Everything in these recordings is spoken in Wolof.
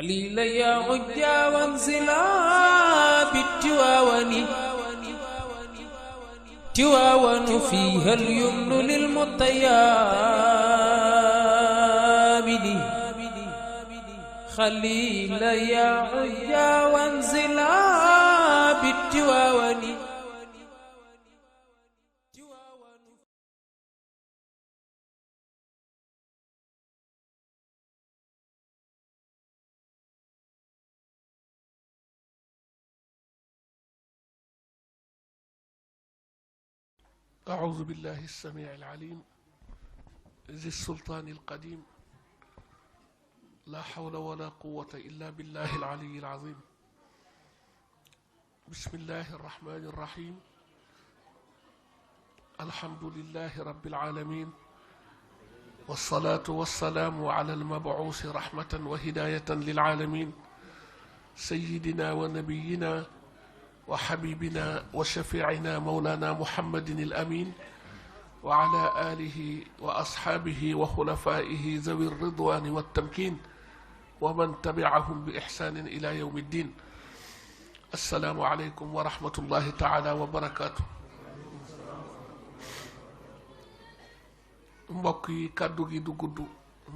خليل يا عجا وانزلا بالتواون تواون فيها اليمن للمطيابد خليل يا عجا وانزلا بالتواون. أعوذ بالله السميع العليم ذي السلطان القديم لا حول ولا قوة إلا بالله العلي العظيم. بسم الله الرحمن الرحيم. الحمد لله رب العالمين والصلاة والسلام على المبعوث رحمة وهداية للعالمين سيدنا ونبينا وحبيبنا وشفيعنا مولانا محمد الأمين وعلى آله وأصحابه وخلفائه ذوي الرضوان والتمكين ومن تبعهم بإحسان إلى يوم الدين. السلام عليكم ورحمة الله تعالى وبركاته. mbokk yi kàddu gi du gudd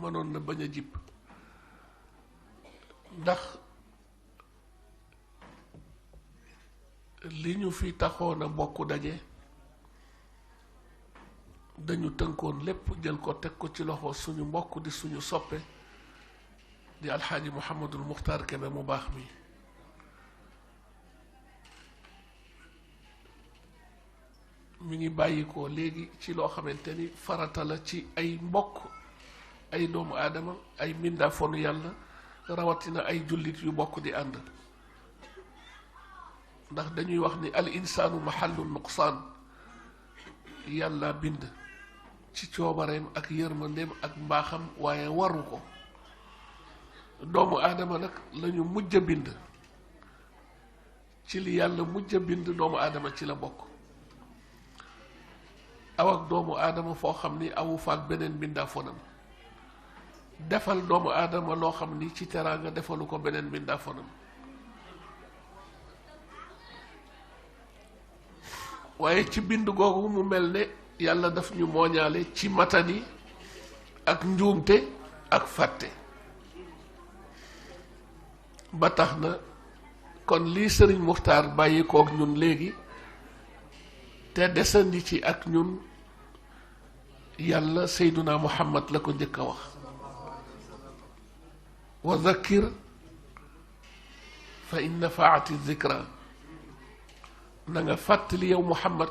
mënoon na bañ a jib ndax li ñu fi taxoon a bokk daje dañu tënkoon lépp jël ko teg ko ci loxo suñu mbokk di suñu soppe di alxaaji Mouhamadul Muxtaar Kebe mu baax mi. mi ngi bàyyi ko léegi ci loo xamante ni farata la ci ay mbokk ay doomu aadama ay mbindaafonu yàlla rawatina ay jullit yu bokk di ànd. ndax dañuy wax ni al insaanu mahallu nuqsaan yàlla bind ci coobareem ak yërmandeem ak mbaaxam waaye waru ko. doomu aadama nag lañu mujj a bind ci li yàlla mujj a bind doomu aadama ci la bokk. aw ak doomu aadama foo xam ni awu faak beneen mbindaafonam defal doomu aadama loo xam ni ci teraanga defalu ko beneen mbindaafonam. waaye ci bind googu mu mel ne yàlla daf ñu mooñaale ci matani ak njuumte ak fàtte ba tax na kon lii sëriñ Muxtaar bàyyi kook ñun léegi te desandi ci ak ñun yàlla Seyduna Muhammad la ko njëkk a wax wa zakkir fa in nafaati zikra na nga fàttali yow Muhammad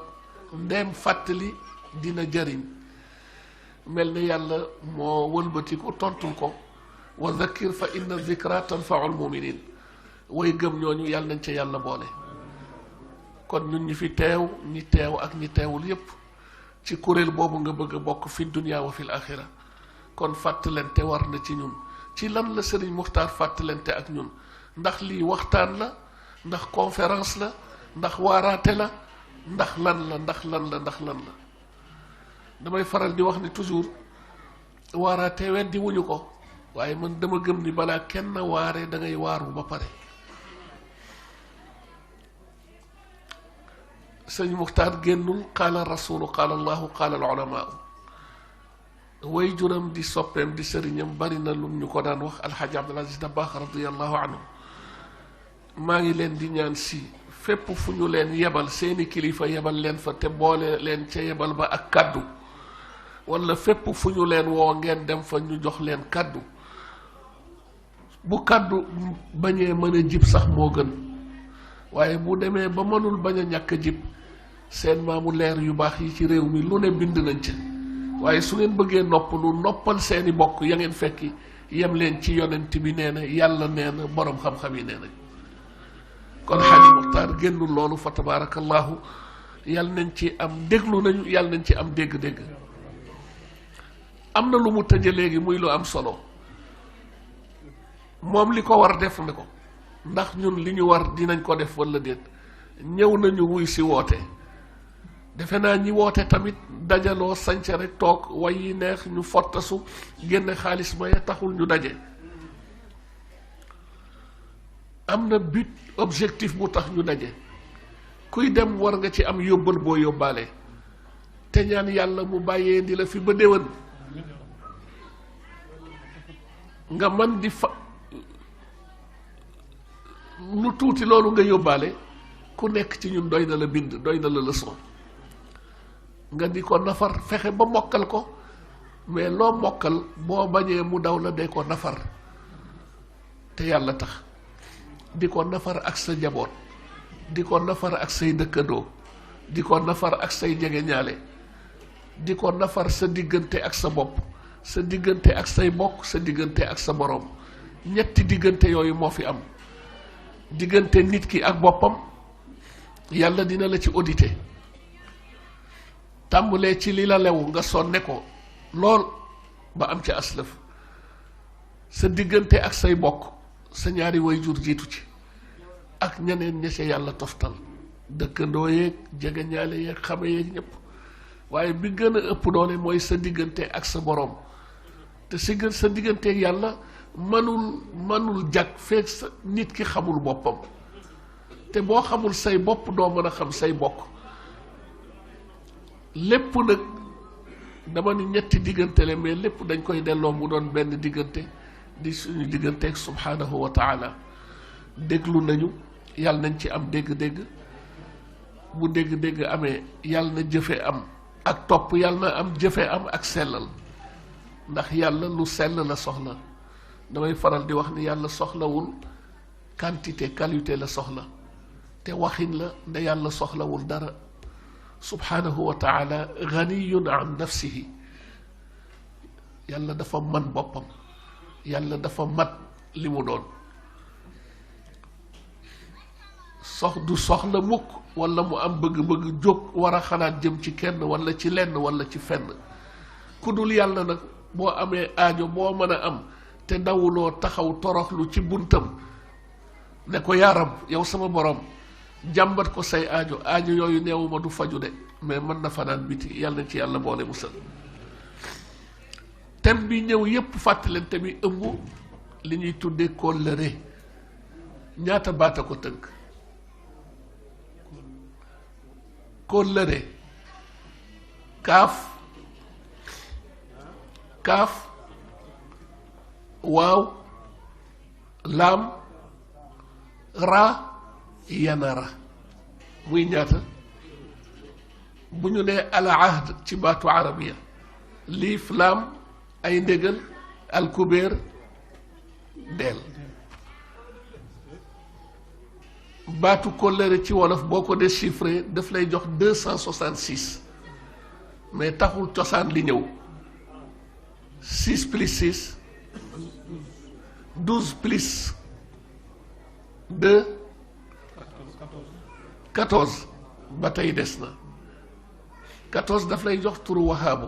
ndeem fàttali dina jëriñ. mel ne yàlla moo wëlbatiku tontul ko wa zakkir fa inna zikra tanfaul muminin way gëm ñooñu yàlla nañ ca yàlla boole. kon ñun ñi fi teew ñi teew ak ñi teewul yépp ci kuréel boobu nga bëgg a bokk fi dunya wa fil axira kon fàttalante war na ci ñun. ci lan la Sëriñ Muxtaar fàttalante ak ñun? ndax lii waxtaan la, ndax conférence la, ndax waaraate la, ndax lan la damay faral di wax ni toujours waaraate weddi wuñu ko waaye man dama gëm ni balaa kenn waaree da ngay waaru ba pare. sëñ Muxtaar génnul qaala rasulu qaala allahu qaala al ulamaa way juram di soppeem di sëriñam bari na lum ñu ko daan wax alxaaji Abdul Aziz Dabaax radiyallahu anhu. maa ngi leen di ñaan si fépp fu ñu leen yebal seeni kilifa yebal leen fa te boole leen ca yebal ba ak kaddu wala fépp fu ñu leen woo ngeen dem fa ñu jox leen kaddu bu kaddu bañee mën a jib sax moo gën waaye bu demee ba mënul bañ a ñàkk a jib seen maamu leer yu baax yi ci réew mi lu ne bind nañ ca waaye su ngeen bëggee noppal seeni bokk ya ngeen fekki yem leen ci yonent bi nee na yàlla nee na boroom xam-xam yi nee na. kon Xaaji Muxtaar génnul loolu fa tabarakallahu yàlla nañ ci am déglu nañu yàlla nañ ci am dégg-dégg. am na lu mu tëje léegi muy lu am solo moom li ko war def na ko ndax ñun li ñu war dinañ ko def walla déet. ñëw nañu wuy si woote defe naa ñi woote tamit dajaloo sañse rek toog way yi neex ñu fottasu génne xaalis ba ya taxul ñu daje. am na but objectif bu tax ñu daje. kuy dem war nga ci am yóbbal boo yóbbaale te ñaan yàlla mu bàyyee di la fi ba déwén nga man di fa lu tuuti loolu nga yóbbaale ku nekk ci ñun doy na la bind doy na la leçon nga di ko nafar fexe ba mokkal ko mais loo mokkal boo bañee mu daw la dee ko nafar te yàlla tax di ko nafar ak sa njaboot di ko nafar ak say dëkkandoo di ko nafar ak say jegeñaale di ko nafar sa diggante ak sa bopp sa diggante ak say mbokk sa diggante ak sa boroom ñetti diggante yooyu moo fi am diggante nit ki ak boppam yàlla dina la ci auditer tàmbulee ci li la lew nga sonne ko lool ba am ci aslëf sa diggante ak say bokk sa ñaari waajur jiitu ci ak ñeneen ña ca yàlla toftal dëkkandoo yeeg jegeñaale yeeg xame yeeg ñëpp waaye bi gën a ëpp doole mooy sa diggante ak sa boroom te sa diggante ak yàlla manul jag feek sa nit ki xamul boppam te boo xamul say bopp doo mën a xam say bokk lépp nag dama ni ñetti diggante le mais lépp dañ koy delloo mu doon benn diggante di suñu diggante ak subhanahu wa taala déglu nañu yàlla nañ ci am dégg-dégg bu dégg-dégg amee yàlla na jëfe am ak topp yàlla na am jëfe am ak sellal ndax yàlla lu sell la soxla damay faral di wax ni yàlla soxlawul quantité qualité la soxla te waxin la nda yàlla soxlawul dara subhanahu wa taala ganiyun an nafsihi yàlla dafa man boppam yàlla dafa mat li mu doon du soxla mukk wala mu am bëgg-bëgg jóg war a xalaat jëm ci kenn wala ci lenn wala ci fenn ku dul yàlla nag boo amee aajo boo mën a am te dawuloo taxaw toroxlu ci buntam ne ko yaa Rab yow sama borom jàmbat ko say aajo yooyu neewuma du faju de mais mën na fanaan biti yàlla na ci yàlla boole musal thème bi ñëw yépp fàttalante bi ëmb li ñuy tuddee kóllëre ñaata baata ko tënk kóllëre kaaf waaw laam ra yanara muy ñaata bu ñu nee al ahd ci baatu arabiya liif laam ay ndégal al kubéer deel baatu kóllëre ci wolof boo ko déchiffré daf lay jox 266 mais taxul cosaan li ñëw 6 plus 6 12 plus 2 14 ba tey des na 14 daf lay jox turu wahaabu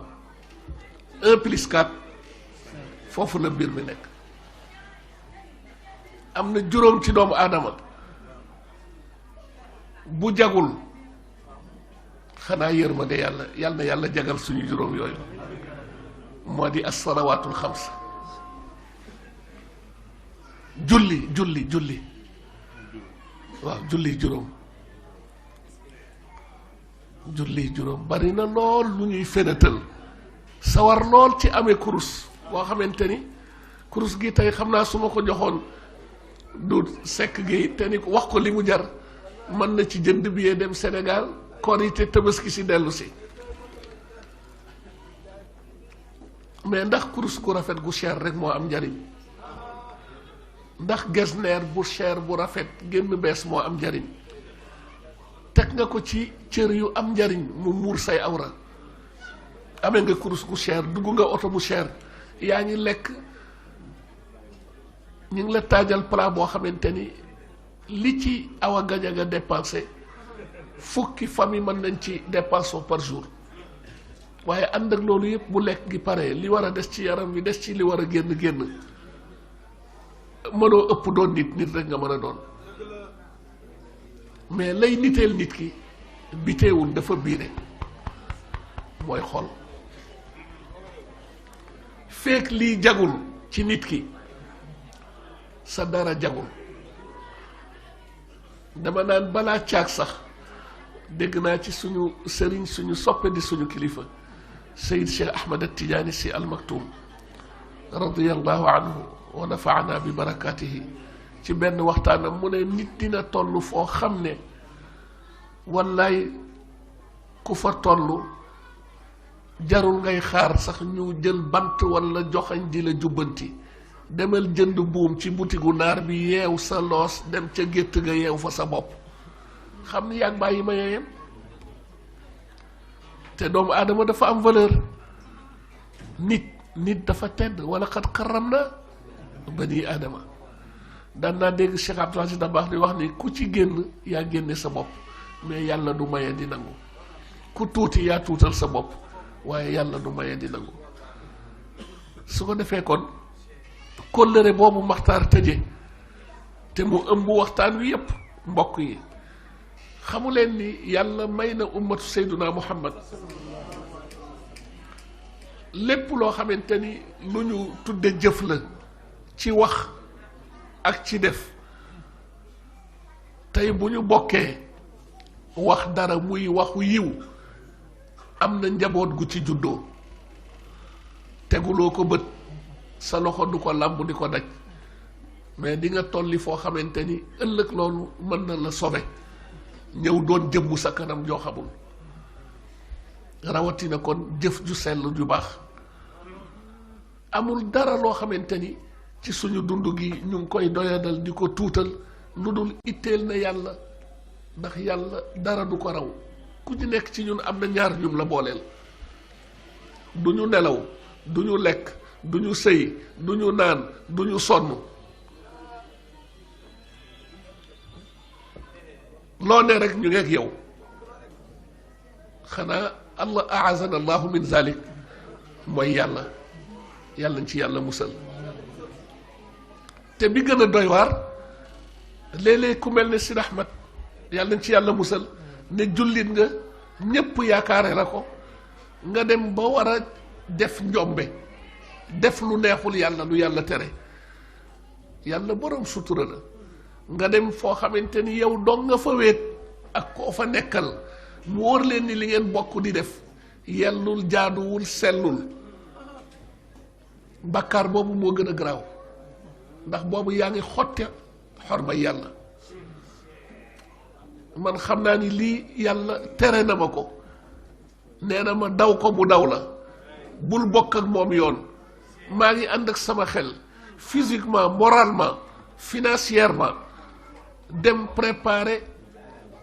1 plus 4 foofu la mbir mi nekk am na juróom ci doomu aadama bu jagul xanaa yërmande yàlla na yàlla jagal suñu juróom yooyu moo di as-salawaatul xams julli waaw julli juróom bari na lool lu ñuy fenatal sawar lool ci amee kurus boo xamante ni kurus gi tey xam naa su ma ko joxoon du sekk gi te ni wax ko li mu jar mën na ci jënd billet dem Sénégal Korité Tabaski si dellu si mais ndax kurus gu rafet gu cher rek moo am njariñ ndax gesner bu cher bu rafet génn bees moo am njariñ teg nga ko ci cër yu am njariñ mu muur say awra amee nga kurus gu cher dugg nga oto bu cher yaa ngi lekk ñu ngi la taajal plat boo xamante ni li ci Awa Gadiaga dépensé fukki famille mën nañ ci dépense par jour waaye ànd ak loolu yëpp bu lekk gi pare li war a des ci yaram wi des ci li war a génn mënoo ëpp doon nit rek nga mën a doon mais lay niteel nit ki biteewul dafa biire mooy xol fekk lii jagul ci nit ki sa dara jagul dama naan balaa caag sax dégg naa ci suñu sëriñ suñu soppe di suñu kilifa Seyd Cheikh Ahmad Tidiane Sy Al Maktoum radiyallahu anhu wa nafaana bi barakatihi ci benn waxtaanam mu ne nit dina toll foo xam ne wallaay ku fa toll jarul ngay xaar sax ñu jël bant walla joxañ di la jubbanti demal jënd buum ci butigu naar bi yeew sa loos dem ca gétt ga yeew fa sa bopp xam ni yàgg bàyyi ma yeyam te doomu aadama dafa am valeur nit dafa tedd wala xat xaram na bani aadama daan naa dégg Cheikh Abdoul Aziz Dabakh di wax ni ku ci génn yaa génne sa bopp mais yàlla du maye di nangu ku tuuti yaa tuutal sa bopp waaye yàlla du maye di nangu su ko defee kon kóllëre boobu maxtaar tëje te mu ëmb waxtaan wi yépp mbokk yi xamu leen ni yàlla may na ummatu Seyduna Muhammad lépp loo xamante ni lu ñu tudde jëf la ci wax ak ci def tey bu ñu bokkee wax dara muy waxu yiw am na njaboot gu ci juddoo teguloo ko bët sa loxo du ko làmb di ko daj mais di nga tolli foo xamante ni ëllëg loolu mën na la sobe ñëw doon jëmmu sa kanam joo xamul rawatina kon jëf ju sell ju baax amul dara loo xamante ni ci suñu dund gi ñu ngi koy doyadal di ko tuutal lu dul itteel na yàlla ndax yàlla dara du ko raw ku ci nekk ci ñun am na ñaar ñum la booleel du ñu nelaw du ñu lekk du ñu sëy du ñu naan du ñu sonn loo ne rek ñu ngeeg yow xanaa allah aazana allahu min zalik mooy yàlla yàlla ci yàlla musal te bi gën a doy waar léeg-léeg ku mel ne Sidi Ahmed yàlla ci yàlla musal ne jullit nga ñépp yaakaare la ko nga dem ba war a def njombe def lu neexul yàlla lu yàlla tere yàlla boroom sutura la nga dem foo xamante ni yow dong nga fa wéet ak koo fa nekkal mu wóor leen ni li ngeen bokk di def yellul jaaduwul sellul bàkkaar boobu moo gën a garaaw ndax boobu yaa ngi xotte xorma yàlla man xam naa ni lii yàlla tere na ma ko nee na ma daw ko mu daw la bul bokk ak moom yoon maa ngi ànd ak sama xel physiquement moralement financièrement dem préparer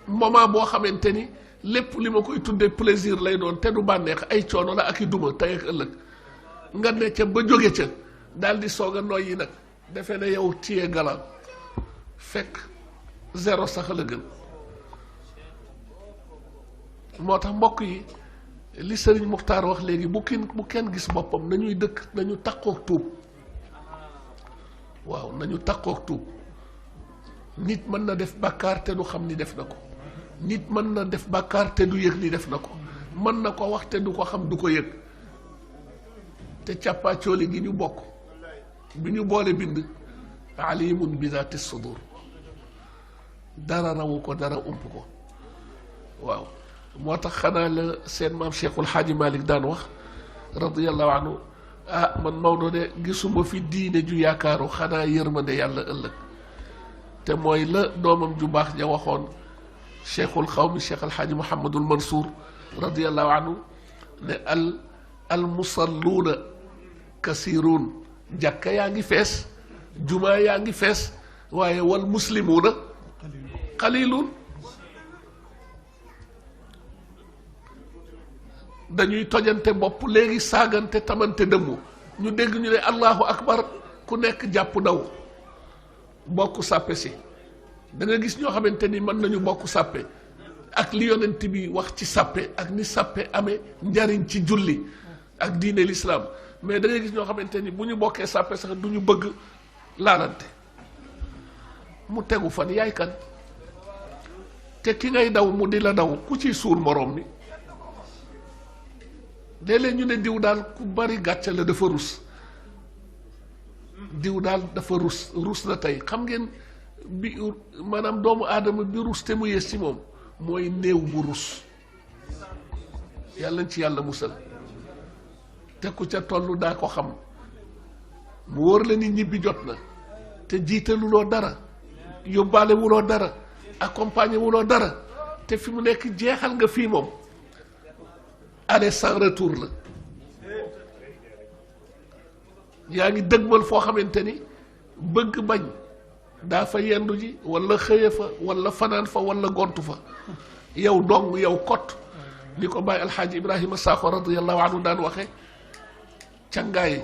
moment boo xamante ni lépp li ma koy tuddee plaisir lay doon te du bànneex ay coono la ak i duma tey ak ëllëg nga ne ca ba jóge ca daal di soog a noyyi nag defe ne yow téye galaan fekk zéro sax la gën moo tax mbokk yi li sëriñ Muxtaar wax léegi bu kenn gis boppam nañuy dëkk nañu takkook tuub waaw nañu takkook tuub nit mën na def bàkkaar te du xam ni def na ko nit mën na def bàkkaar te du yëg ni def na ko mën na ko wax te du ko xam du ko yëg te càppaacooli gi ñu bokk bi ñu boole bind alimun bi zaati sudur dara rawu ko dara ump ko waaw moo tax xanaa la seen maam Cheikhul Xaaji Malik daan wax radiyallahu anhu man Maodo de gisuma fi diine ju yaakaaru xanaa yërmande yàlla ëllëg te mooy la doomam ju baax ja waxoon cheikhul xawmi cheikh alxaaji Mouhamadul Mansour radiyallahu anhu ne al musalluuna kasiruun jàkka yaa ngi fees jumaa yaa ngi fees waaye wal muslimuuna qaliluun dañuy tojante bopp léegi saagante tamante dëmmu ñu dégg ñu ne allahu akbar ku nekk jàpp daw bokk sàppe si da nga gis ñoo xamante ni mën nañu bokk sàppe ak li yonent bi wax ci sàppe ak ni sàppe amee njariñ ci julli ak diine l'islam mais da nga gis ñoo xamante ni bu ñu bokkee sàppe sax du ñu bëgg laalante mu tegu fan yaay kan te ki ngay daw mu di la daw ku ciy suul moroom mi léeg-léeg ñu ne diw daal ku bari gàcce la dafa rus diw daal dafa rus na tey xam ngeen bi maanaam doomu aadama bi rus te mu yées ci moom mooy néew bu rus yàlla nañ ci yàlla musal te ku ca tollu daa ko xam mu wóor la ni ñibbi jot na te jiitaluloo dara yóbbaale wuloo dara accompagné wuloo dara te fi mu nekk jeexal nga fii moom aller sans retour la yaa ngi dëgmal foo xamante ni bëgg bañ daa fa yendu ji walla xëye fa walla fanaan fa walla gontu fa yow dong yow kot ni ko bàyyi alxaaji Ibrahima Sakho radiyallahu anhu daan waxe càngaay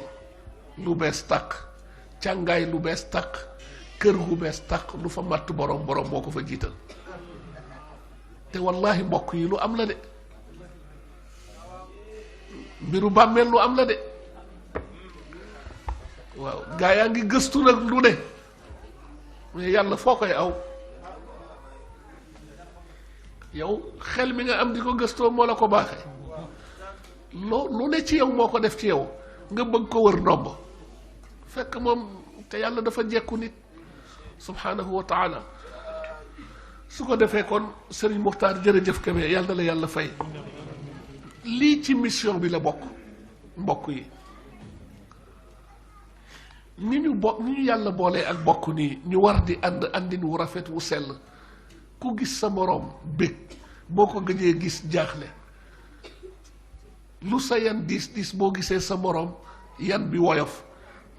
lu bees tàq càngaay lu bees tàq kër gu bees tàq lu fa matt borom borom moo ko fa jiital te wallahi mbokk yi lu am la de mbiru bàmmeel lu am la de waaw gaa yaa ngi gëstu nag lu ne mais yàlla foo koy aw yow xel mi nga am di ko gëstoo moo la ko baaxee lu ne ci yow moo ko def ci yow nga bëgg ko wër ndomb fekk moom te yàlla dafa jekku nit subhanahu wa taala su ko defee kon Serigne Muxtaar jërëjëf Kébé yàlla na la yàlla fay lii ci mission bi la bokk mbokk yi ni ñu yàlla boolee ak bokk nii ñu war di ànd àndin wu rafet wu sell ku gis sa moroom bég boo ko gëjee gis jaaxle lu sa yan diis diis boo gisee sa moroom yan bi woyof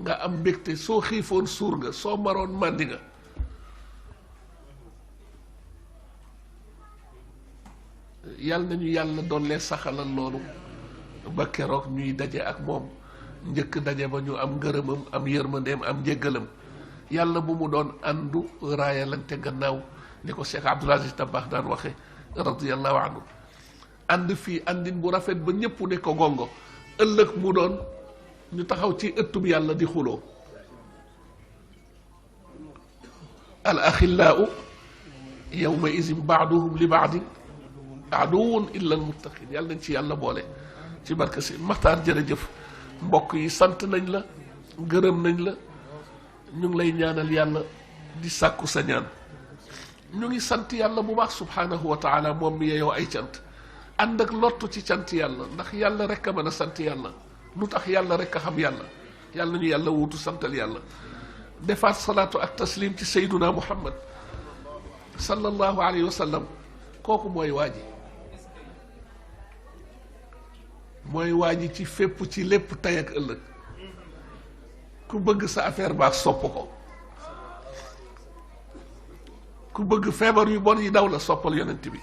nga am mbégte soo xiifoon suur nga soo maroon màndi nga yàlla nañu yàlla doon lee saxalal loolu ba keroog ñuy daje ak moom njëkk daje ba ñu am ngërëmam am yërmandeem am njéggalam yàlla bu mu doon àndu raayalante gannaaw ni ko Cheikh Abdoul Aziz Dabakh daan waxe radiyallahu anhu ànd fii àndin bu rafet ba ñépp ne ko gongo ëllëg mu doon ñu taxaw ci ëttub yàlla di xuloo al axillaau yawma izin baaduhum li baadin aduwwun illa al muttaqin yàlla nañ ci yàlla boole ci barke si Maxtaar jërëjëf mbokk yi sant nañ la gërëm nañ la ñu ngi lay ñaanal yàlla di sàkku sa ñaan ñu ngi sant yàlla bu baax subhanahu wa taala moom mi yeyoo ay cant ànd ak lottu ci cant yàlla ndax yàlla rek a mën a sant yàlla lu tax yàlla rek a xam yàlla yàlla nañu yàlla wuutu santal yàlla defaat salaatu ak taslim ci sayduna muhammad sallallahu alayhi wa sallam kooku mooy waaji mooy waaji ci fépp ci lépp tey ak ëllëg ku bëgg sa affaire baax sopp ko ku bëgg feebar yu bon yi daw la soppal yonent bi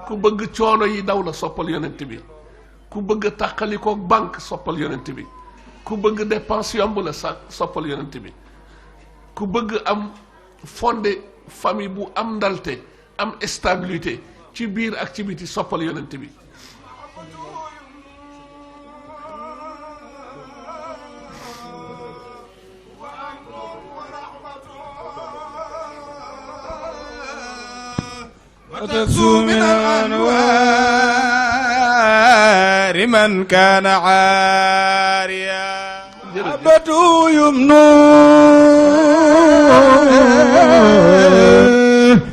ku bëgg coono yi daw la soppal yonent bi ku bëgg tàqalikook banque soppal yonent bi ku bëgg dépense yomb la soppal yonent bi ku bëgg am fondé famille bu am ndalte am stabilité ci biir ak ci biti soppal yonent bi وتكسو من الأنوار من كان عاريا محبته يمنو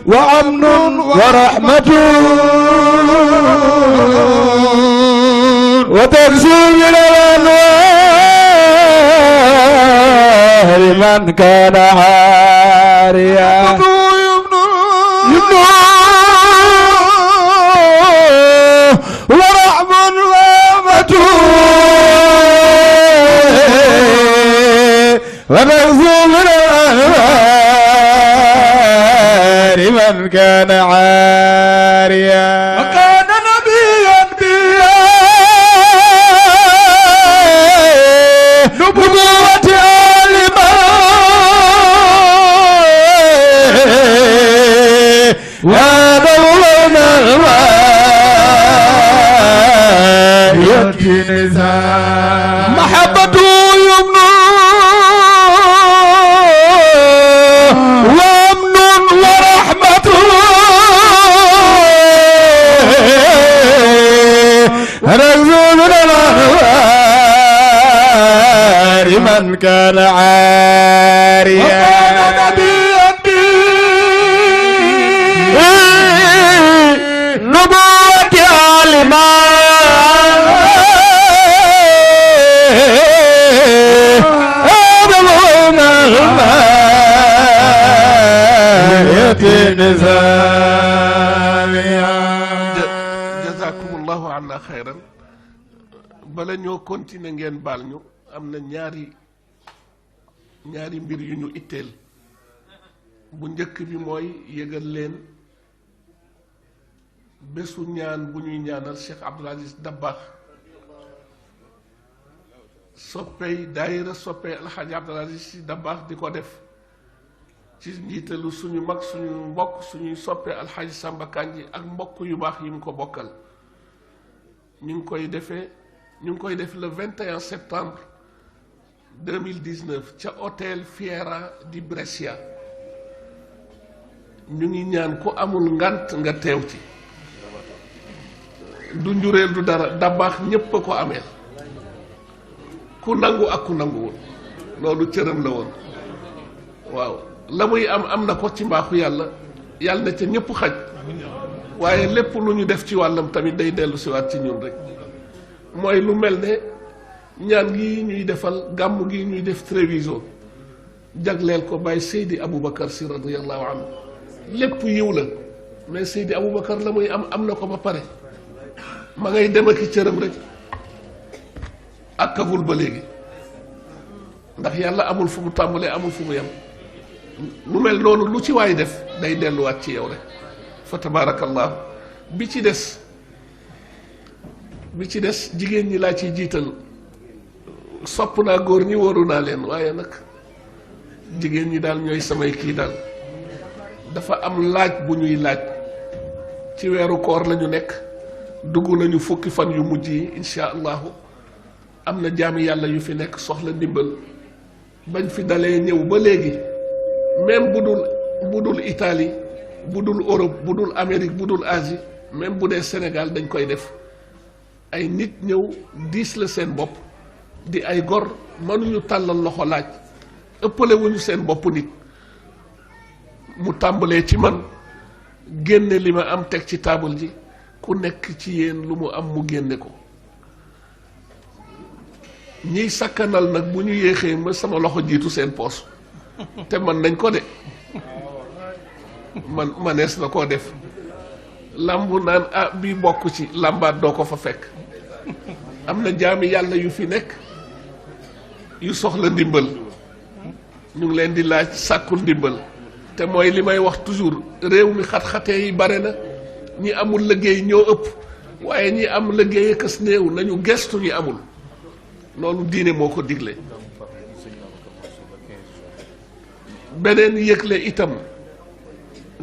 وأمن ورحمة وتكسو من الأنوار من كان عاريا ورحم وامة ونغزو من الأنوار من كان عاريا وكان نبيا بيا نبوة عالما ودولنا يبكي نزاع محبته يمنى وامن ورحمته رجل الانوار من كان عاريا وكان نبيا anna xayran bala ñoo continuer ngeen baal ñu am na ñaari mbir yu ñu itteel bu njëkk bi mooy yëgal leen bésu ñaan bu ñuy ñaanal Cheikh Abdoul Aziz Dabakh soppey daayira soppey alxaaji Abdoul Aziz Sy Dabakh di ko def ci njiitalu suñu mag suñu mbokk suñuy soppe alxaaji Samba Kanji ak mbokk yu baax yi mu ko bokkal ñu ngi koy def le 21 septembre 2019 ca hôtel Fiera di Brescia ñu ngi ñaan ku amul ngant nga teew ci du njureel du dara Dabakh ñépp a ko ameel ku nangu ak ku nanguwul loolu cëram la woon waaw la muy am na ko ci mbaaxu yàlla na ca ñépp xaj waaye lépp lu ñu def ci wàllam tamit day dellu siwaat ci ñun rek mooy lu mel ne ñaan gi ñuy defal gàmm gi ñuy def Treviso jagleel ko Baay Seydi Aboubacar Sy radiyallahu anhu lépp yiw la mais Seydi Aboubacar la muy am na ko ba pare ma ngay dem ak cëram rek akkagul ba léegi ndax yàlla amul fu mu tàmbalee amul fu mu yem lu mel noonu lu ci waay def day delluwaat ci yow rek fa tabaarakallahu bi ci des jigéen ñi laa ciy jiital sopp naa góor ñi wóoru naa leen waaye nag jigéen ñi daal ñooy samay kii daal dafa am laaj bu ñuy laaj ci weeru koor lañu nekk dugg nañu fukki fan yu mujj yi insha allahu am na jaami yàlla yu fi nekk soxla ndimbal bañ fi dalee ñëw ba léegi même bu dul Italie bu dul Europe bu dul Amérique bu dul Asie même bu dee Sénégal dañ koy def ay nit ñëw diis la seen bopp di ay gor mënuñu tàllal loxo laaj ëppale wuñu seen bopp nit mu tàmbalee ci man génne li ma am teg ci taabal ji ku nekk ci yéen lu mu am mu génne ko ñiy sakkanal nag bu ñu yéexee ma sama loxo jiitu seen poos te man nañ ko de manees na koo def làmbu naan bii bokk ci làmbaat doo ko fa fekk am na jaami yàlla yu fi nekk yu soxla ndimbal ñu ngi leen di laaj sàkku ndimbal te mooy li may wax toujours réew mi xat-xatee yi bare na ñi amul liggéey ñoo ëpp waaye ñi am liggéey akas néew nañu gestu ñi amul loolu diine moo ko digle beneen yëgle itam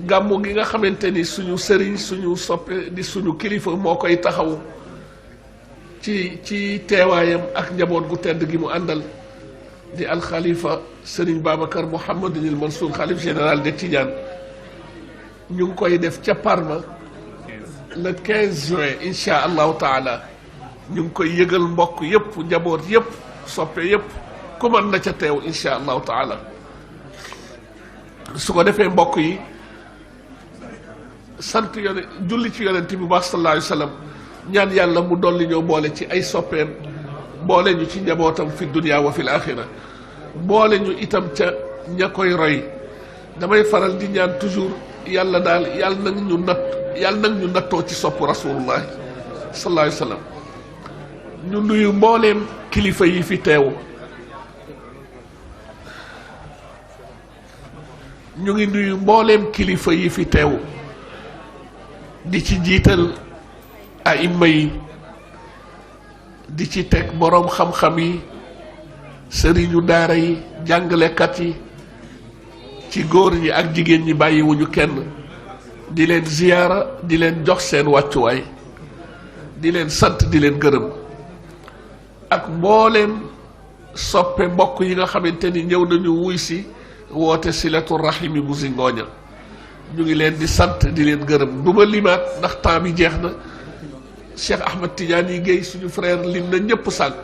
gàmmu gi nga xamante ni suñu sëriñ suñu soppe di suñu kilifa moo koy taxaw ci teewaayam ak njaboot gu tedd gi mu àndal di alxalifa sëriñ Babacar Mouhamadunil Mansour xalif général de Tidiane ñu ngi koy def ca Parma le 15 juin insha allahu taala ñu ngi koy yëgal mbokk yépp njaboot yépp soppe yépp ku mën na ca teew insha allahu taala su ko defee mbokk yi sant julli ci yonent bi baax sallallahu alayhi wa sallam ñaan yàlla mu dolli ñoo boole ci ay soppeem boole ñu ci njabootam fi dunya wa fil axira boole ñu itam ca ña koy roy damay faral di ñaan toujours yàlla daal yàlla nag ñu nattoo ci sopp rasulullah sallallahu alayhi wa sallam ñu nuyu mbooleem kilifa yi fi teew ñu ngi nuyu mbooleem kilifa yi fi teew di ci jiital aïma yi di ci teg boroom xam-xam yi sëriñu daara yi jàngalekat yi ci góor ñi ak jigéen ñi bàyyiwuñu kenn di leen ziyaara di leen jox seen wàccuwaay di leen sant di leen gërëm ak mbooleem soppe mbokk yi nga xamante ni ñëw nañu wuy si woote silatu rahimi bu Zingoña ñu ngi leen di sant di leen gërëm du ma limaat ndax temps bi jeex na Cheikh Ahmed Tidiane yi Guèye suñu frère lim na ñëpp sànq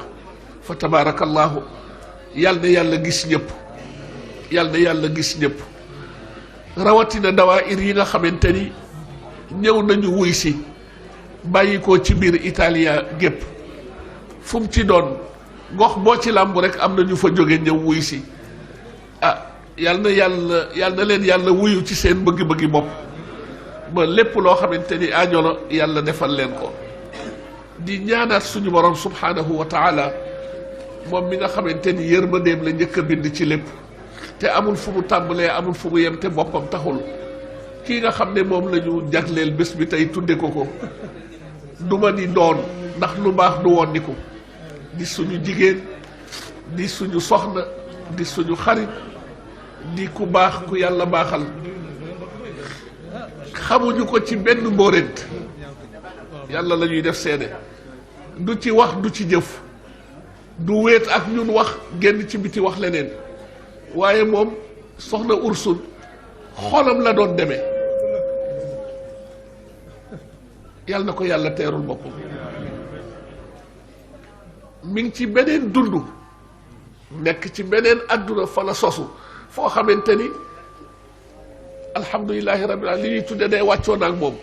fa tabarakallahu yàlla na yàlla gis ñëpp yàlla na yàlla gis ñëpp rawatina dawaayir yi nga xamante ni ñëw nañu wuy si bàyyi ko ci biir Italia gépp fu mu ci doon gox boo ci làmb rek am na ñu fa jóge ñëw wuy si yàlla na leen yàlla wuyu ci seen bëgg-bëggi bopp ba lépp loo xamante ni aajo la yàlla defal leen ko di ñaanaat suñu borom subhanahu wa taala moom mi nga xamante ni yërmandeem la njëkk a bind ci lépp te amul fu mu tàmbalee amul fu mu yem te boppam taxul kii nga xam ne moom la ñu jagleel bés bi tey tudde ko du ma ni doon ndax lu baax du woon ni ko di suñu jigéen di suñu soxna di suñu xarit di ku baax ku yàlla baaxal xamuñu ko ci benn mbóorent yàlla la ñuy def seede du ci wax du ci jëf du wéet ak ñun wax génn ci biti wax leneen waaye moom soxna Ursul xolam la doon demee yàlla na ko yàlla teerul boppam mi ngi ci beneen dund nekk ci beneen adduna fa la sosu foo xamante ni alhamdulilahi rabbil alamin li ñuy tudde day wàccoon ak moom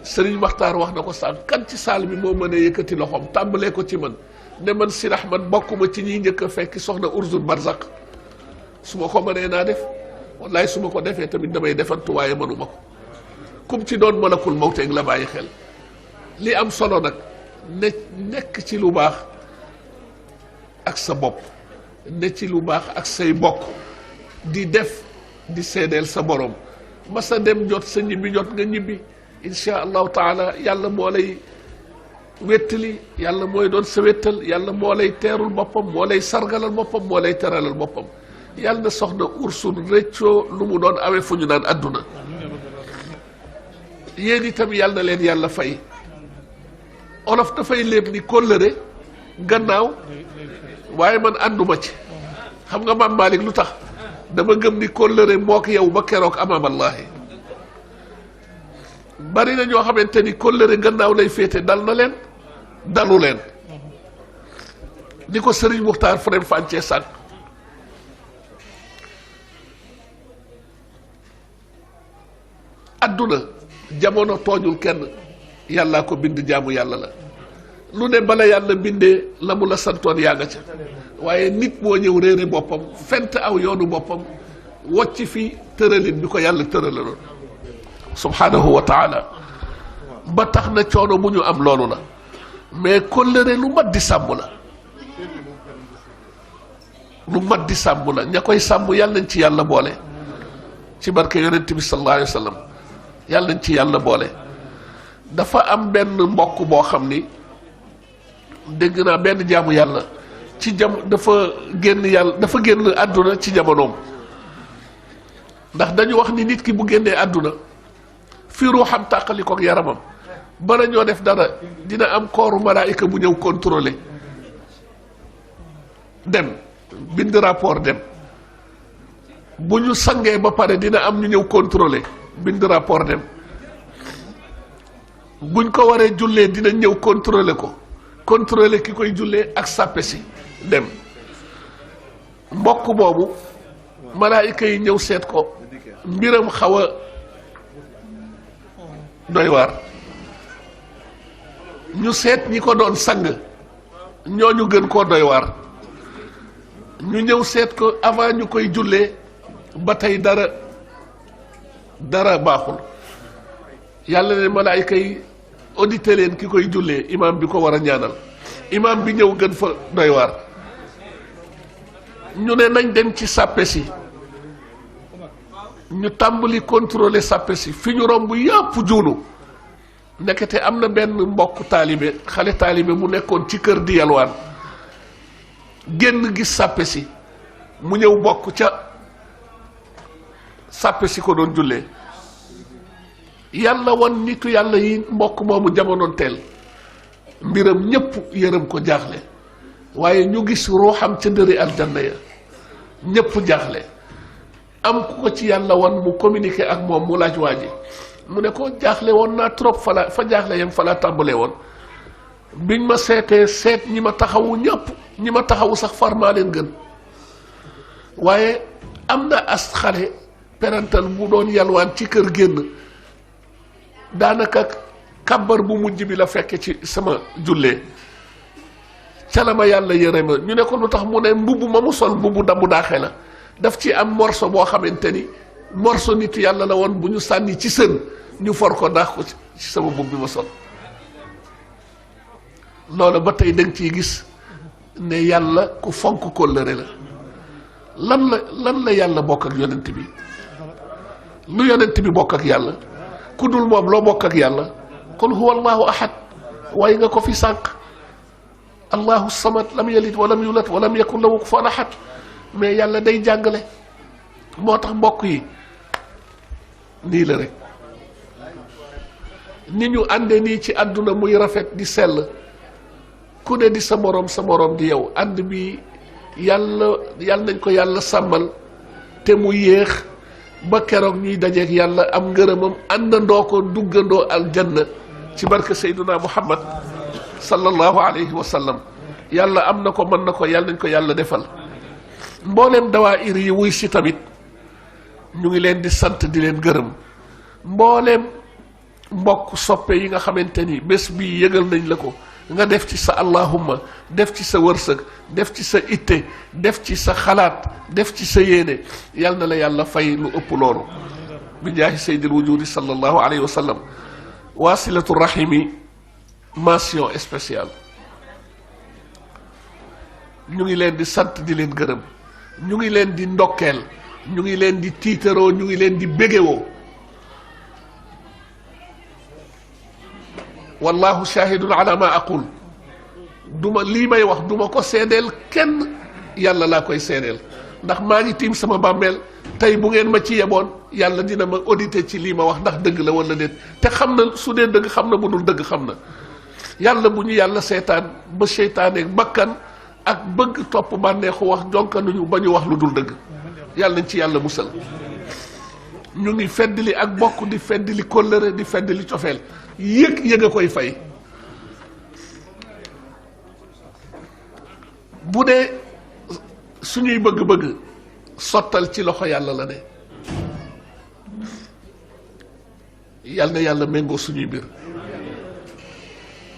Sëriñ Maxtaar wax na ko sànq kan ci saal bi moo mën a yëkkati loxoom tàmbalee ko ci man ne man Sidi Ahmad bokkuma ci ñiy njëkk a fekk soxna Ursul Barzak su ma ko mënee naa def wallaay su ma ko defee tamit damay defantu waaye mënuma ko kum ci doon malakul mawteeg la bàyyi xel li am solo nag nekk ci lu baax ak sa bopp ne ci lu baax ak say bokk di def di seedeel sa borom masa dem jot sa ñibbi jot nga ñibbi insha allahu taala yàlla moo lay wettali yàlla mooy doon sa wettal yàlla moo lay teerul boppam moo lay sargalal boppam moo lay teralal boppam yàlla na soxna Ursul rëccoo lu mu doon awee fu ñu naan adduna yéen itam yàlla na leen yàlla fay olof dafay léeb ni kóllëre gannaaw waaye man ànduma ci xam nga maam Malick lu tax dama gëm ni kóllëre moo ko yow ba keroog amaamallaahi bari na ñoo xamante ni kóllëre gannaaw lay féete dal na leen dalu leen ni ko Sëriñ Muxtaar Faram Fàncee sànq adduna jamono tooñul kenn yàllaa ko bind jaamu yàlla la lu ne bala yàlla bindee la mu la santoon yaa nga ca waaye nit moo ñëw réere boppam fent aw yoonu boppam wocc fi tëralin bi ko yàlla tëralaloon subhanahu wa taala ba tax na coono bu ñu am loolu la mais kóllëre lu mat di sàmm la lu mat di sàmm la ña koy sàmm yàlla nañ ci yàlla boole ci barke yonent bi sallallahu alayhi wa sallam yàlla nañ ci yàlla boole dafa am benn mbokk boo xam ni dégg naa benn jaamu yàlla ci dafa génn àdduna ci jamonoom ndax dañu wax ni nit ki bu génnee àdduna fi ruuxam tàqali kook yaramam bala ñoo def dara dina am kooru malaayika bu ñëw contrôler dem bind rapport dem bu ñu sangee ba pare dina am ñu ñëw contrôler bind rapport dem buñ ko waree jullee dina ñëw contrôler ko contrôler ki koy jullee ak sàppe si dem mbokk boobu malaayika yi ñëw seet ko mbiram xaw a doy waar ñu seet ñi ko doon sang ñooñu gën koo doy waar ñu ñëw seet ko avant ñu koy jullee ba tey dara baaxul yàlla ne malaayika yi audité leen ki koy jullee imam bi ko war a ñaanal imam bi ñëw gën fa doy waar ñu ne nañ dem ci sàppe si ñu tàmbali contrôler sàppe si fi ñu romb yàpp juunu nekkete am na benn mbokk taalibe xale taalibe mu nekkoon ci kër di yalwaan génn gis sàppe si mu ñëw bokk ca sàppe si ko doon jullee yàlla wan nitu yàlla yi mbokk moomu jamonoon teel mbiram ñépp yërëm ko jaaxle waaye ñu gis ruuxam ca ndëri aljanna ya ñépp jaaxle am ku ko ci yàlla wan mu communiqué ak moom mu laaj waa ji mu ne ko jaaxle woon naa trop fa jaaxle yam fa laa tàmbalee woon biñ ma seetee seet ñi ma taxawu ñépp ñi ma taxawu sax far maa leen gën waaye am na as xale parental bu doon yalwaan ci kër génn daanaka kàbbar bu mujj bi la fekke ci sama jullee ca la ma yàlla yëre ma ñu ne ko lu tax mu ne mbubb ma mu sol mbubbu dambu daaxe la daf ci am morso boo xamante ni morso nitu yàlla la woon bu ñu sànni ci sën ñu for ko daax ko ci sama mbubb bi ma sol loola ba tey danga ciy gis ne yàlla ku fonk kóllëre la. lan la yàlla bokk ak yonent bi lu yonent bi bokk ak yàlla ku dul moom loo bokk ak yàlla qul huwa allahu ahad waaye nga ko fi sànq allahu samad lam yalid walam yulad walam yakun lahu kufuwan ahad mais yàlla day jàngale moo tax mbokk yi nii la rek ni ñu ànde nii ci àdduna muy rafet di sell ku ne di sa moroom di yow ànd bi yàlla nañ ko yàlla sàmmal te mu yéex ba keroog ñuy dajeek yàlla am ngërëmam àndandoo ko duggandoo aljanna ci barke Seydina Muhammad sallallahu alayhi wa sallam yàlla am na ko mën na ko yàlla nañ ko yàlla defal mbooleem dawaayir yi wuy si tamit ñu ngi leen di sant di leen gërëm mbooleem mbokk soppe yi nga xamante ni bés bii yëgal nañ la ko nga def ci sa allahumma def ci sa wërsëg def ci sa itte def ci sa xalaat def ci sa yéene yal na la yàlla fay lu ëpp loolu bi jaahi sayyidil wujudi sallallahu alayhi wa sallam waasilatu rahimi mention spéciale ñu ngi leen di sant di leen gërëm ñu ngi leen di ndokkeel ñu ngi leen di tiitaroo ñu ngi leen di bégewoo wallahu shahidun ala ma aqul duma lii may wax duma ko seedeel kenn yàlla laa koy seedeel ndax maa ngi tiim sama bàmmeel tey bu ngeen ma ci yeboon yàlla dina ma auditer ci lii ma wax ndax dëgg la wala déet te xam na su dee dëgg xam na bu dul dëgg xam na yàlla bu ñu yàlla seetaan ba seytaaneeg bakkan ak bëgg topp bànneexu wax jonkanuñu ba ñu wax lu dul dëgg yàlla nañ ci yàlla musal ñu ngi feddali ak bokk di feddali kóllëre di feddali cofeel yëg a koy fay bu dee suñuy bëgg-bëgg sottal ci loxo yàlla la ne yàlla na yàlla méngoo suñuy mbir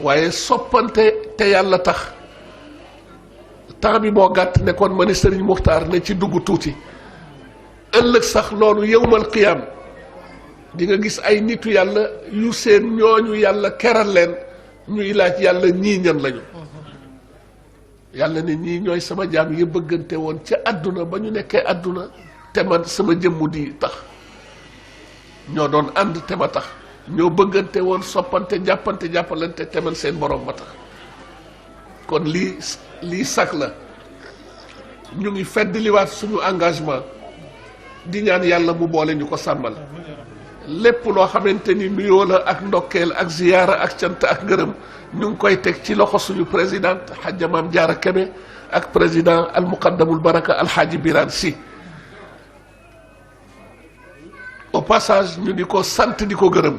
waaye soppante te yàlla tax temps bi moo gàtt nekkoon ma ne Sëriñ Muxtaar ne ci dugg tuuti ëllëg sax loolu yawmal qiyaam di nga gis ay nitu yàlla yu seen ñooñu yàlla keral leen ñuy laaj yàlla ñii ñan lañu yàlla ne ñii ñooy sama jaam yi bëggante woon ca àdduna ba ñu nekkee àdduna te man sama jëmmu di tax ñoo doon ànd te ma tax ñoo bëggante woon soppante jàppalante te man seen borom ma tax kon lii sag la ñu ngi feddliwaat suñu engagement di ñaan yàlla mu boole ñu ko sàmmal lépp loo xamante ni nuyoo la ak ndokkeel ak ziyaara ak cant ak ngërëm ñu ngi koy teg ci loxo suñu présidente Hadja Maam Jaara Kebe ak président al muqaddamul baraka alxaaji Birane Sy au passage ñu di ko sant di ko gërëm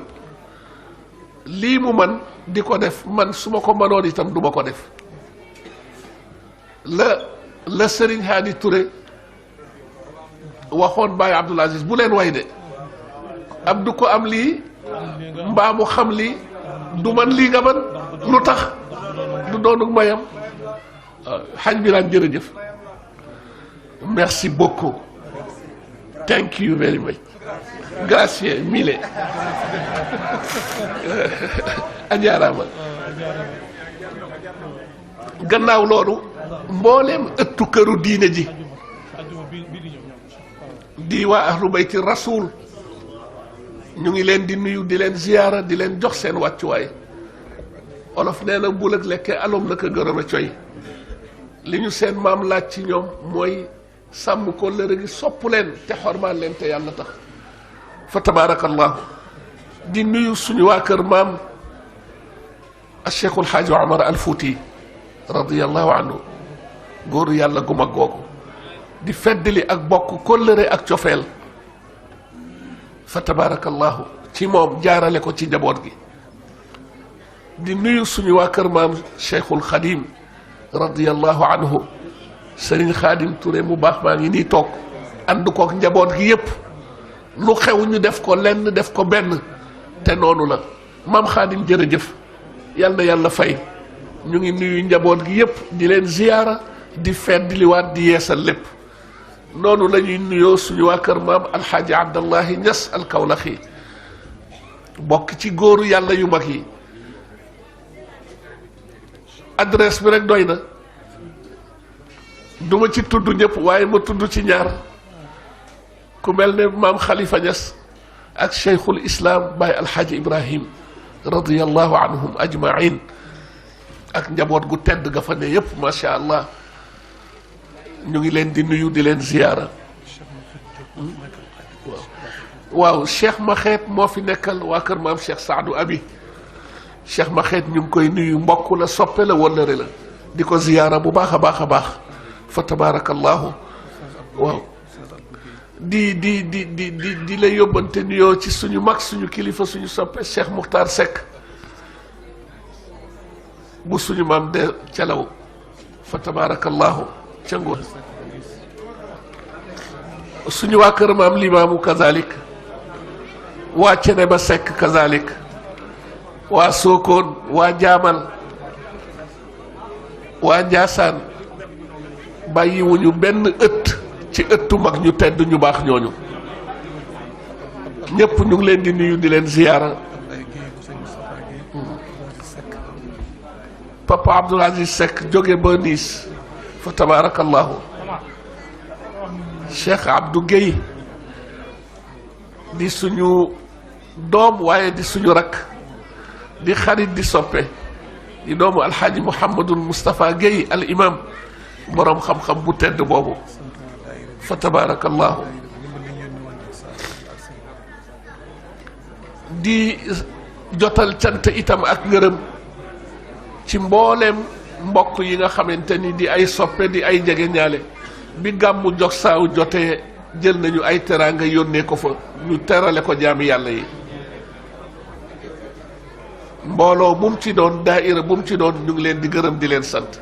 lii mu man di ko def man su ma ko mënoon itam du ma ko def la Serigne Hadi Touré waxoon Baye Abdoul Aziz bu leen way de ab du ko am lii mbaa mu xam lii du man lii nga man lu tax du doonu mayam xaj Birane jërëjëf merci beaucoup thank you very much gracias mille a jaaraama gannaaw loolu mbooleem ëttu këru diine ji di waa ahlu bayti rasul ñu ngi leen di nuyu di leen ziyaara di leen jox seen wàccuwaay olof nee na bul ak lekkee alom la ko gërëm a coy li ñu seen maam laaj ci ñoom mooy sàmm ko lëre gi sopp leen te xormaan leen te yàlla tax fa tabaarakallahu di nuyu suñu waa kër maam al cheikhul xaaji Omar al Fouti radiyallahu anhu góoru yàlla gu mag googu di feddali ak bokk kóllëre ak cofeel fa tabaarakallahu ci moom jaarale ko ci njaboot gi di nuyu suñu waa kër maam cheikhul xadim radiyallahu anhu sëriñ xaadim Touré mu baax maa ngi nii toog ànd kook njaboot gi yépp lu xew ñu def ko lenn def ko benn te noonu la maam xaadim jërëjëf yal na yàlla fay ñu ngi nuyu njaboot gi yépp di leen ziyaara di feddliwaat di yeesal lépp noonu la ñuy nuyoo suñu waa kër maam alxaaji abdallahi ñas alkawlaxi bokk ci góoru yàlla yu mag yi adresse bi rek doy na duma ci tudd ñëpp waaye ma tudd ci ñaar ku mel ne maam Khalifa Niass ak cheikhul islam Baye Alhaji Ibrahim radiyallahu anhum ajmain ak njaboot gu tedd ga fa ne yëpp macha allah ñu ngi leen di nuyu di leen ziyaara waaw cheikh Maxeet moo fi nekkal waa kër maam cheikh Saadu Abi cheikh Maxeet ñu ngi koy nuyu mbokk la soppe la wëllëre la di ko ziyaara bu baax a baax a baax fa tabarakallahu waaw di la yóbbante nuyoo ci suñu mag suñu kilifa suñu soppe cheikh Muxtaar Seck bu suñu maam de calaw fa tabarakallahu ca ngoon suñu waa kër maam limaamu kazalik waa cene ba sekk kazalik waa sookoon waa jaamal waa njaasaan bàyyiwuñu benn ëtt ci ëttu mag ñu tedd ñu baax ñooñu ñépp ñu ngi leen di nuyu di leen ziyaara papa Abdoul Aziz Seck jóge ba Nice fa tabarakallahu Cheikh Abdou Guèye di suñu doom waaye di suñu rakk di xarit di soppe di doomu alxaaji Mouhamadul Moustapha Guèye al imam boroom xam-xam bu tedd boobu fa tabarakallahu di jotal cant itam ak ngërëm ci mbooleem mbokk yi nga xamante ni di ay soppe di ay jege ñaale bi gàmmu jox saaw jotee jël nañu ay teraanga yónnee ko fa ñu terale ko jaami yàlla yi mbooloo bu mu ci doon daaira bu mu ci doon ñu ngi leen di gërëm di leen sant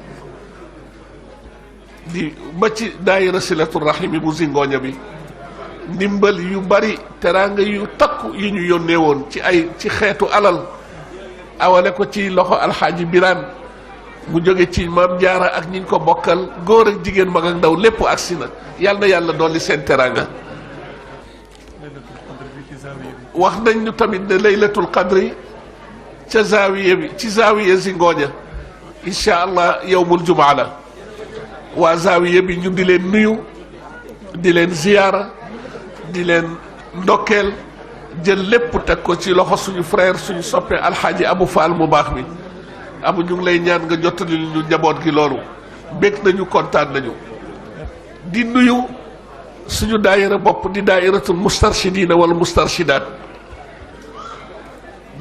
di ba ci daaira silatul rahimi bu zingooña bi ndimbal yu bari teraanga yu takku yi ñu yónnee woon ci xeetu alal awale ko ci loxo alxaaji biraan mu jóge ci maam jaara ak ñi ñu ko bokkal góor ak jigéen mag ak ndaw lépp agsi na yàlla na yàlla dolli seen teraanga wax nañ ñu tamit ne laylatul qadri ca zaawiya bi ci zaawiya zingooña incha allah yowmul jumaa la waa zaawiya bi ñu di leen nuyu di leen ziyaara di leen ndokkeel jël lépp teg ko ci loxo suñu frère suñu soppe alxaaji Abu Fall mu baax mi abu ñu ngi lay ñaan nga jottali ñu njaboot gi loolu bég nañu kontaan nañu di nuyu suñu daayira bopp di daayiratul mustarshidina wala mustarshidaat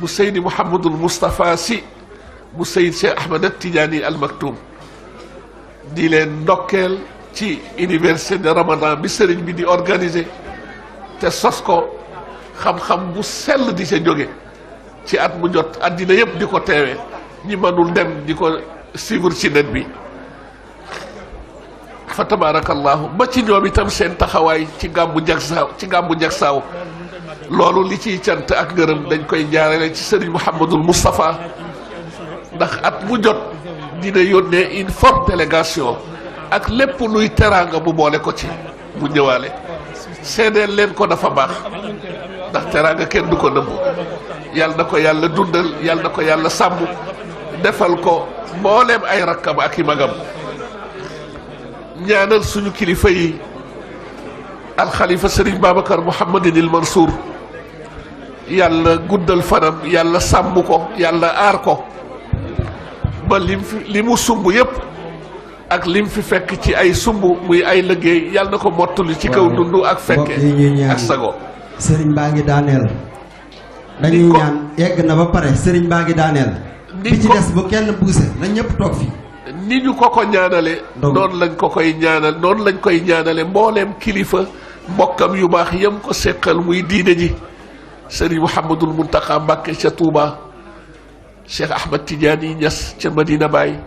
bu Seydi Mouhamadul Moustapha Sy bu Seydi Cheikh Ahmed Tidiane al Maktoum di leen ndokkeel ci université de Ramadan bi sëriñ bi di organiser te sos ko xam-xam bu sell di ca jóge ci at mu jot àddina yépp di ko teewee ñi mënul dem di ko suivre ci net bi fa tabarakallahu ba ci ñoom itam seen taxawaay ci gàmmu jagsaaw loolu li ciy cant ak ngërëm dañ koy jaarale ci sëriñ Mouhamadul Moustapha ndax at mu jot dina yónnee une forte délégation ak lépp luy teraanga bu boole ko ci mu ñëwaale seedeel leen ko dafa baax ndax teraanga kenn du ko nëbbu yàlla na ko yàlla dundal yàlla na ko yàlla sàmm defal ko mbooleem ay rakkam ak i magam ñaanal suñu kilifa yi alxalifa sëriñ Babacar Mouhamadinil Mansour yàlla guddal fanam yàlla sàmm ko yàlla aar ko ba li mu sumb yépp ak lim fi fekk ci ay sumb muy ay liggéey yàlla na ko mottali ci kaw dund ak fekke ak sago sëriñ baa ngi daaneel dañuy ñaan yegg na ba pare sëriñ baa ngi daaneel bi ci des bu kenn buuse na ñëpp toog fi ni ñu ko ñaanale noonu lañ ko koy ñaanal noonu lañ koy ñaanale mbooleem kilifa mbokkam yu baax yam ko séqal muy diine ji sëriñ Mouhamadul Muntaqa Mbàkke ca Touba Cheikh Ahmed Tidiane Niass ca Medina Baye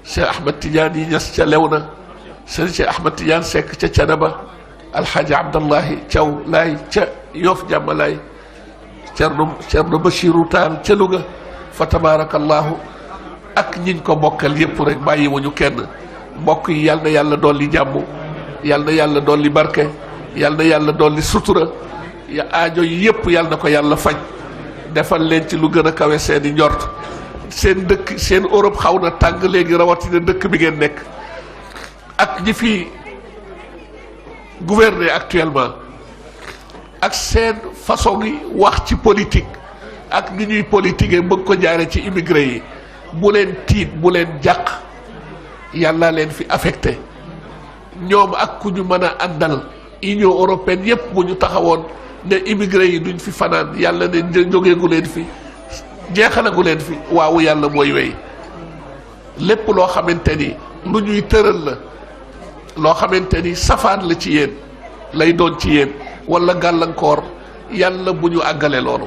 Cheikh Ahmed Tidiane Niass ca Lewna sëriñ Cheikh Ahmed Tidiane Seck ca Canaba alxaaji Abdallahi Thiaw Laay ca Yoff Jàmmalaay Cerno Bachiru Taal ca Louga fa tabarakallahu ak ñiñ ko bokkal yépp rek bàyyiwuñu kenn mbokk yi yal na yàlla dolli jàmm yal na yàlla dolli barke yal na yàlla dolli sutura aajo yi yépp yal na ko yàlla faj defal leen ci lu gën a kawe seeni njort seen dëkk seen Europe xaw na tàng léegi rawatina dëkk bi ngeen nekk ak ñi fi gouverner actuellement ak seen façon yi wax ci politique ak ni ñuy politiquer bëgg ko jaare ci immigré yi bu leen tiit bu leen jàq yàlla leen fi affecté ñoom ak ku ñu mën a àndal Union européenne yépp bu ñu taxawoon ne immigré yi duñ fi fanaan yàlla ne jógeegu leen fi jeexalagu leen fi waawu yàlla mooy wey lépp loo xamante ni lu ñuy tëral la loo xamante ni safaan la ci yéen lay doon ci yéen wala gàllankoor yàlla bu ñu àggale loolu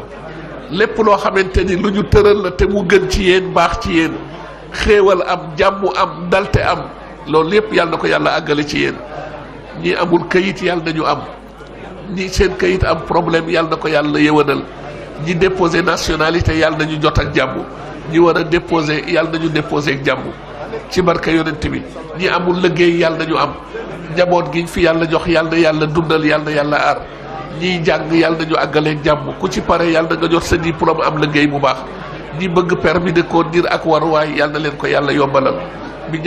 lépp loo xamante ni lu ñu tëral la te mu gën ci yéen baax ci yéen xéewal am jàmm am dalte am loolu yépp yàlla na ko yàlla àggale ci yéen ñi amul kayit yàlla nañu am ñi seen kayit am problème yàlla na ko yàlla yëwanal ñi déposé nationalité yàlla nañu jot ak jàmm ñi war a déposé yàlla nañu déposé ak jàmm ci barka yonent bi ñi amul liggéey yàlla nañu am njaboot giñ fi yàlla jox yàlla na yàlla dundal yàlla na yàlla aar ñiy jàng yàlla nañu àggaleeg jàmm ku ci pare yàlla na nga jot sa diplôme am liggéey bu baax ñi bëgg permis de conduire ak waruwaay yàlla na leen ko yàlla yombalal bi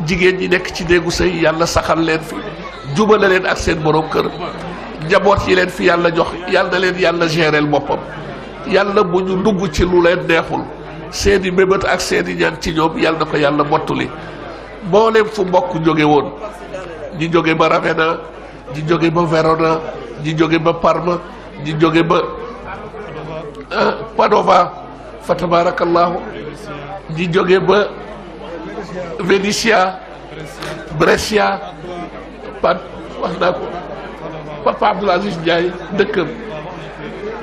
jigéen ñi nekk ci néegu sëy yàlla saxal leen fi jubale leen ak seen borom kër njaboot yi leen fi yàlla jox yàlla na leen yàlla géreel boppam yàlla bu ñu dugg ci lu leen neexul seeni mébét ak seeni ñaan ci ñoom yàlla na ko yàlla mottuli mboolem fu mbokk jóge woon ñi jóge ba Ravenna ñi jóge ba Verona ñi jóge ba Parma ñi jóge ba Padova fa tabarakallahu ñi jóge ba Venetia Brescia wax naa ko Papa Abdoul Aziz Ndiaye dëkkam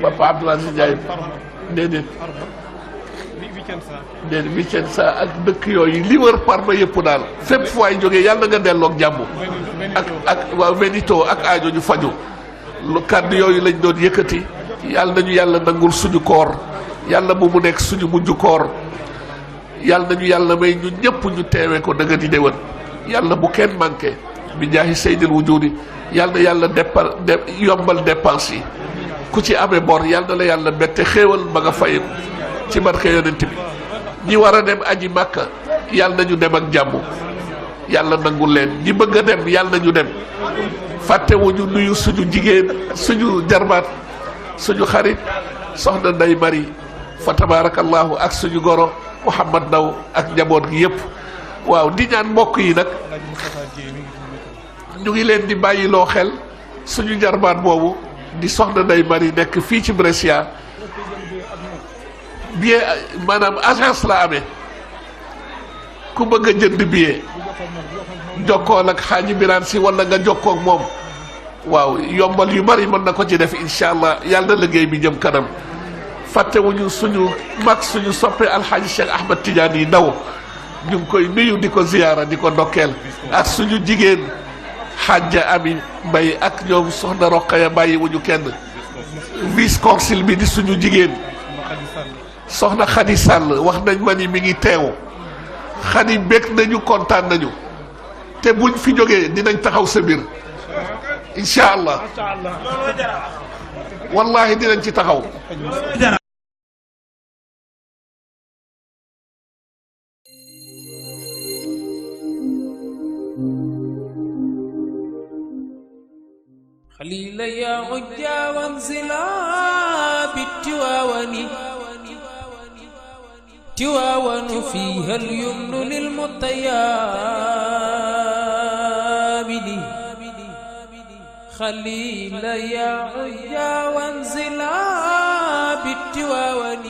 Papa Abdoul Aziz Ndiaye déedéet Vicenza ak dëkk yooyu li wër Parma yëpp daal fépp fu waay jógee yàlla nga delloog jàmm ak waa Veneto ak aajo ñu faju lu kàddu yooyu lañ doon yëkkati yàlla nañu yàlla nangul suñu koor yàlla bu mu nekk suñu mujj koor yàlla nañu yàlla may ñu ñëpp ñu teewee ko dëgg di déwén yàlla bu kenn manqué bi jaahi sayyidil wujudi yàlla na yàlla yombal dépense yi ku ci amee bor yàlla na la yàlla bette xéewal ba nga fayeku ci barke yonent bi ñi war a dem aji màkka yàlla nañu dem ak jàmm yàlla nangul leen ñi bëgg a dem yàlla nañu dem fàttewuñu nuyu suñu jigéen suñu jarbaat suñu xarit soxna Ndey Mari fa tabarakallahu ak suñu goro Mouhamad Ndaw ak njaboot gi yépp waaw di ñaan mbokk yi nag ñu ngi leen di bàyyiloo xel suñu jarbaat boobu di soxna Ndey Mari nekk fii ci Brescia billet maanaam agence la amee ku bëgg a jënd billet jokkool ak xaaji biraan si wala nga jokkoo ak moom waaw yombal yu bari mën na ko ci def incha allah yàlla na liggéey bi jëm kanam fàttewuñu suñu mag suñu soppe alxaaji Cheikh Ahmad Tidiane yi ndaw ñu ngi koy nuyu di ko ziyaara di ko ndokkeel ak suñu jigéen xaaja Ami Mbay ak ñoom soxna Roqaya bàyyi wuñu kenn vice consul bi di suñu jigéen soxna Xadi Sàll wax nañ ma ni mi ngi teew Xadi bég nañu kontaan nañu te buñ fi jógee dinañ taxaw sa biir incha allah wallahi dinañ ci taxaw خليل يا عجا وانزلا بالتواون تواون فيها اليمن للمطيابد خليل يا عجا وانزلا بالتواون